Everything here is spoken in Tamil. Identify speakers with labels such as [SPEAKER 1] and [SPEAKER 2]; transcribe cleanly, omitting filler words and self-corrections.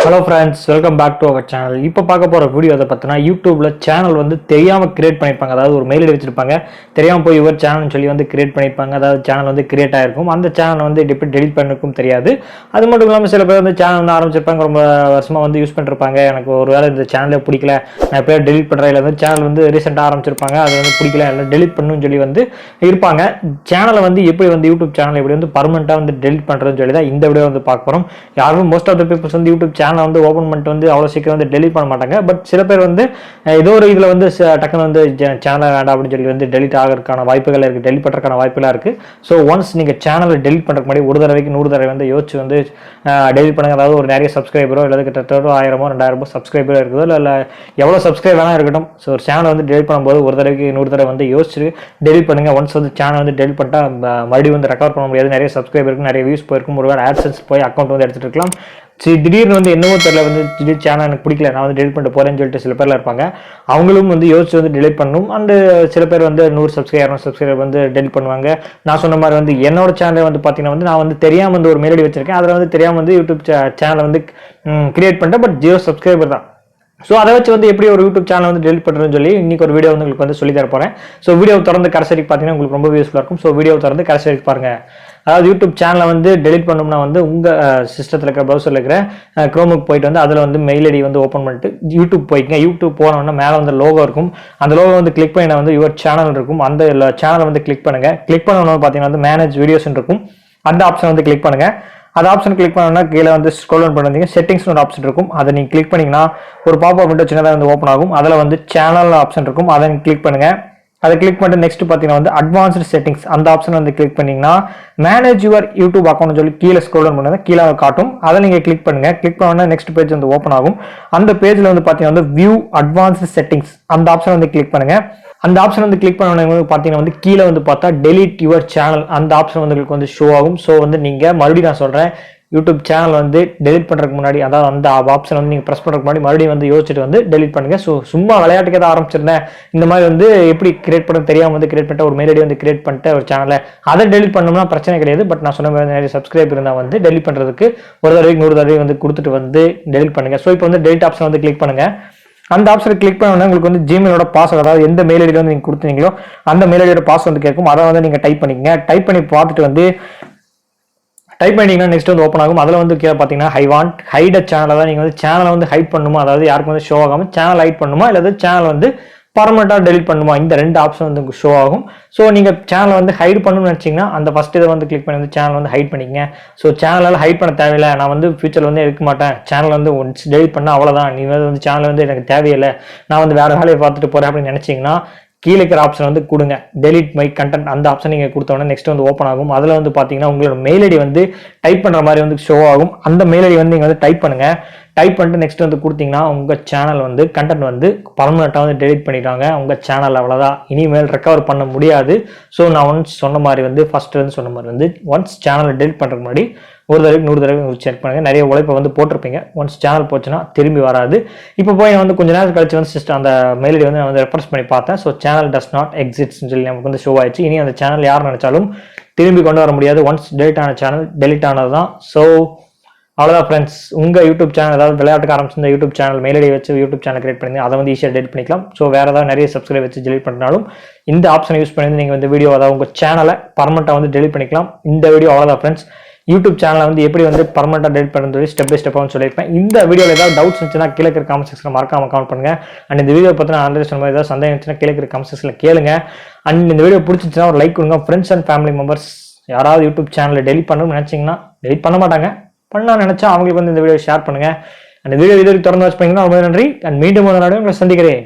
[SPEAKER 1] Hello friends, welcome back to our channel. இப்போ பார்க்க போற வீடியோ அதை பார்த்தனா YouTubeல சேனல் வந்து தெரியாம கிரியேட் பண்ணிருப்பாங்க. அதாவது ஒரு மெயில் ஐடி வச்சிருப்பாங்க. தெரியாம போய் இவர் சேனல்னு சொல்லி வந்து கிரியேட் பண்ணிருப்பாங்க. அதாவது சேனல் வந்து கிரியேட் ஆயிருக்கும். அந்த சேனல் வந்து எப்படி டெலீட் பண்ணிருக்கும் தெரியாது. அது மட்டும் இல்லாம சில பேர் வந்து சேனல் வந்து ஆரம்பிச்சிருப்பாங்க. ரொம்ப வருஷமா வந்து யூஸ் பண்ணிருப்பாங்க. எனக்கு ஒருவேளை இந்த சேனலே பிடிக்கல. நான் எப்போ டெலீட் பண்றேன் இல்ல வந்து சேனல் வந்து ரீசெண்டா ஆரம்பிச்சிருப்பாங்க. அது வந்து பிடிக்கல இல்ல டெலீட் பண்ணனும்னு சொல்லி வந்து இருப்பாங்க. சேனலை வந்து எப்படி வந்து YouTube சேனல் எப்படி வந்து பெர்மனன்ட்டா வந்து டெலீட் பண்றதுன்னு சொல்லி தான் இந்த வீடியோ வந்து பார்க்க போறோம். யாரும் மோஸ்ட் ஆஃப் தி பீப்பிள்ஸ் வந்து YouTube சேனல் வந்து ஓபன் பண்ணிட்டு வந்து அவ்வளவு சீக்கிரம் வந்து டெலீட் பண்ண மாட்டாங்க. பட் சில பேர் வந்து ஏதோ ஒரு இதுல வந்து டக்குன்னு வந்து சேனல் வேண்டாம் அப்படின்னு சொல்லி வந்து டெலீட் ஆகிறதுக்கான வாய்ப்புகள் இருக்கு, டெலீட் பண்றதுக்கான வாய்ப்புகள் இருக்கு. ஸோ ஒன்ஸ் நீங்க சேனலை டெலீட் பண்றதுக்கு முன்னாடி ஒரு தடவைக்கு 100 தடவை வந்து யோசிச்சு வந்து டெலீட் பண்ணுங்க. அதாவது ஒரு நிறைய சப்ஸ்கிரைபரோ இல்லை கிட்டத்தட்ட 1000 2000 சப்ஸ்கிரைபரோ இருக்குதோ இல்லை எவ்வளவு சப்ஸ்கிரைப் வேணா இருக்கட்டும். ஸோ ஒரு சேனல் வந்து டெலீட் பண்ணும்போது ஒரு தடவைக்கு 100 தடவை வந்து யோசிச்சு டெலீட் பண்ணுங்க. ஒன்ஸ் வந்து சேனல் வந்து டெலீட் பண்ணிட்டா மறுபடியும் வந்து ரெக்கவர் பண்ண முடியாது. நிறைய சப்ஸ்கிரைபர் இருக்கு, நிறைய வியூஸ் போயிருக்கும், ஒருவேளை AdSense போய் அக்கௌண்ட் வந்து எடுத்துட்டு இருக்கலாம். திடீர்னு வந்து என்னவோ தெரியல வந்து திடீர் சேனல் எனக்கு பிடிக்கல, நான் வந்து டெலிட் பண்ணிட்டு போறேன்னு சொல்லிட்டு சில பேர்ல இருப்பாங்க. அவங்களும் வந்து யோசிச்சு வந்து டெலிட் பண்ணணும். அண்ட் சில பேர் வந்து 100 சப்ஸ்கிரைபர் வந்து டெலிட் பண்ணுவாங்க. நான் சொன்ன மாதிரி வந்து என்னோட சேனல் வந்து பாத்தீங்கன்னா வந்து நான் வந்து தெரியாம வந்து ஒரு மெயில் ஐடி வச்சிருக்கேன். அதில் வந்து தெரியாம வந்து யூடியூப் சேனல் வந்து கிரியேட் பண்ணிட்டேன். பட் 0 சப்ஸ்கிரைபர் தான். ஸோ அதை வச்சு வந்து எப்படி ஒரு யூடியூப் சேனல் வந்து டெலிட் பண்ணுறதுன்னு சொல்லி இன்னைக்கு ஒரு வீடியோ வந்து உங்களுக்கு வந்து சொல்லி தர போறேன். ஸோ வீடியோ திறந்து கடைசி வரைக்கும் பார்த்தீங்கன்னா உங்களுக்கு ரொம்ப யூஸ்ஃபுல்லாக இருக்கும். ஸோ வீடியோ திறந்து கடைசி வரைக்கும் பாருங்க. அதாவது யூடியூப் சேனலை வந்து டெலிட் பண்ணணும்னா வந்து உங்க சிஸ்டத்தில் இருக்கிற ப்ரௌசரில் இருக்கிற குரோமுக்கு போயிட்டு வந்து அதில் வந்து மெயில் ஐடி வந்து ஓப்பன் பண்ணிட்டு யூடியூப் போய்க்குங்க. யூடியூப் போனோம்னா மேலே வந்து லோகோ இருக்கும். அந்த லோகோ வந்து கிளிக் பண்ணி வந்து யுவர் சேனல் இருக்கும். அந்த சேனலை வந்து கிளிக் பண்ணுங்க. கிளிக் பண்ணணும் பார்த்தீங்கன்னா வந்து மேனேஜ் வீடியோஸ் இருக்கும். அந்த ஆப்ஷன் வந்து கிளிக் பண்ணுங்க. அந்த ஆப்ஷன் கிளிக் பண்ணா கீழே வந்து ஸ்க்ரோல் டவுன் பண்ணுவீங்க. செட்டிங்ஸ்னு ஒரு ஆப்ஷன் இருக்கும். அதை நீங்க கிளிக் பண்ணீங்கன்னா ஒரு பாப்அப் விண்டோ சின்னதாக வந்து ஓப்பன் ஆகும். அதில் வந்து சேனல் ஆப்ஷன் இருக்கும். அதை கிளிக் பண்ணுங்க. அதை கிளிக் பண்ணிட்டு நெக்ஸ்ட் பார்த்தீங்கன்னா வந்து அட்வான்ஸ்டு செட்டிங்ஸ் அந்த ஆப்ஷன் வந்து கிளிக் பண்ணீங்கன்னா மேனேஜ் யுவர் யூடியூப் அக்கௌண்ட் சொல்லி கீழே ஸ்க்ரோல் டவுன் பண்ணுங்க. கீழே காட்டும். அதை நீங்க கிளிக் பண்ணுங்க. கிளிக் பண்ணா நெக்ஸ்ட் பேஜ் வந்து ஓப்பன் ஆகும். அந்த பேஜ்ல வந்து பார்த்தீங்கன்னா வந்து வியூ அட்வான்ஸ்டு செட்டிங்ஸ் அந்த ஆப்ஷன் வந்து கிளிக் பண்ணுங்க. அந்த ஆப்ஷன் வந்து கிளிக் பண்ண பார்த்தீங்கன்னா வந்து கீழே வந்து பார்த்தா டெலிட் யுவர் சேனல் அந்த ஆப்ஷன் வந்து உங்களுக்கு வந்து ஷோ ஆகும். ஸோ வந்து நீங்க மறுபடியும் நான் சொல்றேன், யூடியூப் சேனல் வந்து டெலிட் பண்றதுக்கு முன்னாடி, அதாவது அந்த ஆப்ஷன் வந்து நீங்க பிரஸ் பண்றதுக்கு முன்னாடி மறுபடியும் வந்து யோசிச்சுட்டு வந்து டெலிட் பண்ணுங்க. ஸோ சும்மா விளையாட்டுக்கு தான் ஆரம்பிச்சிருந்தேன், இந்த மாதிரி வந்து எப்படி கிரியேட் பண்ண தெரியாம வந்து கிரியேட் பண்ணிட்டு ஒரு மெயில் ஐடி வந்து கிரியேட் பண்ணிட்டு ஒரு சேனலை அதை டெலிட் பண்ணோம்னா பிரச்சனை கிடையாது. பட் நான் சொன்ன மாதிரி நிறைய சப்ஸ்கிரைப் இருந்தா வந்து டெலிட் பண்றதுக்கு ஒரு தடவைக்கு 100 தடவை வந்து கொடுத்துட்டு வந்து டெலிட் பண்ணுங்க. ஸோ இப்போ வந்து டெலிட் ஆப்ஷன் வந்து கிளிக் பண்ணுங்க. அந்த ஆப்ஷனை கிளிக் பண்ண உங்களுக்கு வந்து ஜிமெயிலோட பாஸ்வேர்டு, அதாவது எந்த மெயில் ஐடி வந்து நீங்க கொடுத்தீங்களோ அந்த மெயில் ஐடியோட பாஸ்வேர்டு வந்து கேட்கும். அதை வந்து நீங்க டைப் பண்ணிக்கங்க. டைப் பண்ணி பார்த்துட்டு வந்து டைப் பண்ணிங்கன்னா நெக்ஸ்ட் வந்து ஓப்பன் ஆகும். அதில் வந்து கீழே பார்த்தீங்கன்னா I want hide a channel, அதாவது நீங்கள் வந்து சேனலை வந்து ஹைட் பண்ணுமா, அதாவது யாருக்கும் வந்து ஷோ ஆகாமல் சேனல் ஹைட் பண்ணுமா இல்லை சேனல் வந்து பர்மனெண்ட்டாக டெலிட் பண்ணுமா, இந்த 2 ஆப்ஷன் வந்து ஷோ ஆகும். ஸோ நீங்கள் சேனலை வந்து ஹைட் பண்ணணும்னு நினச்சிங்கன்னா அந்த ஃபர்ஸ்ட் இதை வந்து கிளிக் பண்ணி வந்து சேனல் வந்து ஹைட் பண்ணிக்கங்க. ஸோ சேனலால் ஹைட் பண்ண தேவையில்லை, நான் வந்து ஃபியூச்சரில் வந்து எடுக்க மாட்டேன், சேனல் வந்து ஒன்ஸ் டெலிட் பண்ணால் அவ்வளோதான், நீ வந்து சேனல் வந்து எனக்கு தேவையில்லை, நான் வந்து வேறு வேலையை பார்த்துட்டு போகிறேன் அப்படின்னு நினச்சிங்கன்னா கீழே இருக்கிற ஆப்ஷன் வந்து கொடுங்க. டெலிட் மை கண்டென்ட் அந்த ஆப்ஷன் நீங்கள் கொடுத்தோன்னே நெக்ஸ்ட் வந்து ஓப்பன் ஆகும். அதில் வந்து பார்த்தீங்கன்னா உங்களோட மெயில் ஐடி வந்து டைப் பண்ணுற மாதிரி வந்து ஷோ ஆகும். அந்த மெயில் ஐடி வந்து நீங்கள் வந்து டைப் பண்ணுங்க. டைப் பண்ணிட்டு நெக்ஸ்ட் வந்து கொடுத்தீங்கன்னா உங்கள் சேனல் வந்து கண்டென்ட் வந்து பர்மனெண்ட்டாக வந்து டெலிட் பண்ணிட்டாங்க. உங்கள் சேனல் அவ்வளோதான், இனிமேல் ரெக்கவர் பண்ண முடியாது. ஸோ நான் ஒன்ஸ் சொன்ன மாதிரி வந்து ஃபர்ஸ்ட் வந்து சொன்ன மாதிரி வந்து ஒன்ஸ் சேனலை டெலிட் பண்ணுறதுக்கு முன்னாடி ஒரு தடவை 100 தடவை செக் பண்ணுங்க. நிறைய உழைப்பை வந்து போட்டிருப்பீங்க. ஒன்ஸ் சேனல் போச்சுன்னா திரும்பி வராது. இப்போ போய் நான் வந்து கொஞ்ச நேரம் கழிச்சு வந்து சிஸ்டம் அந்த மெயில் ஐடி வந்து நான் வந்து ரெஃபரன்ஸ் பண்ணி பார்த்தேன். ஸோ சேனல் டஸ் நாட் எக்ஸிஸ்ட்னு சொல்லி நமக்கு வந்து ஷோ ஆயிடுச்சு. இனி அந்த சேனல் யார் நினைச்சாலும் திரும்பி கொண்டு வர முடியாது. ஒன்ஸ் டெலிட் ஆன சேனல் டெலிட் ஆனது தான். ஸோ அவ்வளோதான் ஃப்ரெண்ட்ஸ். உங்கள் யூடியூப் சேனல் ஏதாவது விளையாட்டுக்கு ஆரம்பிச்சிருந்த யூடியூப் சேனல் மெயில் ஐடி வச்சு யூடியூப் சேனல் கிரியேட் பண்ணி அதை வந்து ஈஸியாக டெலிட் பண்ணிக்கலாம். ஸோ வேறு ஏதாவது நிறைய சப்ஸ்கிரைப் வச்சு டெலிட் பண்ணாலும் இந்த ஆப்ஷனை யூஸ் பண்ணி நீங்கள் வந்து வீடியோ அதாவது உங்கள் சேனலை பர்மனெண்ட்டாக வந்து டெலிட் பண்ணிக்கலாம். இந்த வீடியோ அவ்வளோதான் ஃப்ரெண்ட்ஸ். யூடியூப் சேனலை வந்து எப்படி வந்து பர்மனெண்ட்டாக டெலிட் பண்ணுறது ஸ்டெப் பை ஸ்டெப்பாக சொல்லியிருப்பேன். இந்த வீடியோவில் ஏதாவது டவுட்ஸ் இருந்துச்சுன்னா கீழே இருக்கிற கமெண்ட் செக்ஷனில் மறக்காம கமெண்ட் பண்ணுங்க. அண்ட் இந்த வீடியோ பற்றின ஆல்ரெடி சொன்ன மாதிரி ஏதாவது சந்தேகம் இருந்துச்சுன்னா கீழே இருக்கிற கமெண்ட் செக்ஷனில் கேளுங்க. அண்ட் இந்த வீடியோ பிடிச்சிச்சுன்னா ஒரு லைக் கொடுங்க. ஃப்ரெண்ட்ஸ் அண்ட் ஃபேமிலி மெம்பர்ஸ் யாராவது யூடியூப் சேனலை டெலிட் பண்ணணும்னு நினைச்சிங்கன்னா டெலிட் பண்ண மாட்டாங்க, பண்ண நினைச்சா அவங்களுக்கு வந்து இந்த வீடியோ ஷேர் பண்ணுங்க. அந்த வீடியோ இது தொடர்ந்து வாட்ச் பண்ணீங்கன்னா ரொம்ப நன்றி. அண்ட் மீண்டும் ஒரு நாடு உங்களை சந்திக்கிறேன்.